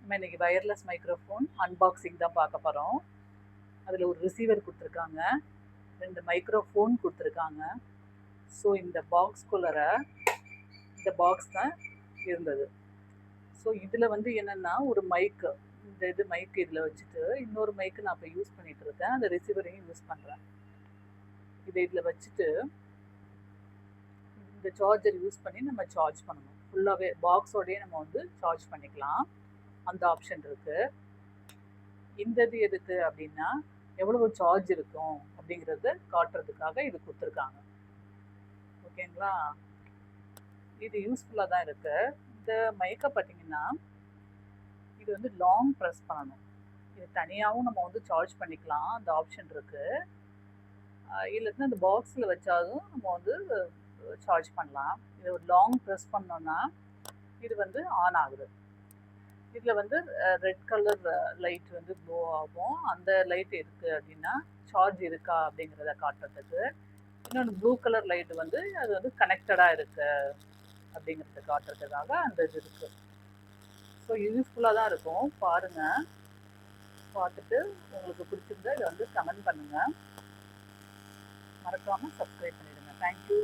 நம்ம இன்னைக்கு wireless microphone unboxing தான் பார்க்க போகிறோம். அதில் ஒரு ரிசீவர் கொடுத்துருக்காங்க, 2 மைக்ரோஃபோன் கொடுத்துருக்காங்க. ஸோ இந்த பாக்ஸ்குள்ளர இந்த பாக்ஸ் தான் இருந்தது. ஸோ இதில் வந்து என்னென்னா ஒரு மைக்கு, இந்த மைக்கு இதில் வச்சுட்டு இன்னொரு மைக்கு நான் இப்போ யூஸ் பண்ணிகிட்டு இருக்கேன். அந்த ரிசீவரையும் யூஸ் பண்ணுறேன். இதை இதில் வச்சுட்டு இந்த சார்ஜர் யூஸ் பண்ணி நம்ம சார்ஜ் பண்ணணும். ஃபுல்லாகவே பாக்ஸோடையே நம்ம வந்து சார்ஜ் பண்ணிக்கலாம். அந்த ஆப்ஷன் இருக்குது. இந்த இது எதுக்கு அப்படின்னா எவ்வளவு சார்ஜ் இருக்கும் அப்படிங்கிறத காட்டுறதுக்காக இது கொடுத்துருக்காங்க. ஓகேங்களா? இது யூஸ்ஃபுல்லாக தான் இருக்குது. இந்த மைக்கை பார்த்தீங்கன்னா இது வந்து லாங் ப்ரெஸ் பண்ணணும். இது தனியாகவும் நம்ம வந்து சார்ஜ் பண்ணிக்கலாம், அந்த ஆப்ஷன் இருக்குது. இல்லைன்னா இந்த பாக்ஸில் வச்சாலும் நம்ம வந்து சார்ஜ் பண்ணலாம். இது ஒரு லாங் ப்ரெஸ் பண்ணோன்னா இது வந்து ஆன் ஆகுது. இதில் வந்து ரெட் கலர் லைட் வந்து க்ளோ ஆகும். அந்த லைட் இருக்குது அப்படின்னா சார்ஜ் இருக்கா அப்படிங்கிறத காட்டுறதுக்கு. இன்னொன்று ப்ளூ கலர் லைட் வந்து அது வந்து கனெக்டடாக இருக்கு அப்படிங்கிறத காட்டுறதுக்காக அந்த இது இருக்குது. ஸோ யூஸ்ஃபுல்லாக தான் இருக்கும். பாருங்கள், பார்த்துட்டு உங்களுக்கு பிடிச்சிருந்தா இதை வந்து கமெண்ட் பண்ணுங்கள். மறக்காமல் சப்ஸ்கிரைப் பண்ணிடுங்க. தேங்க்யூ.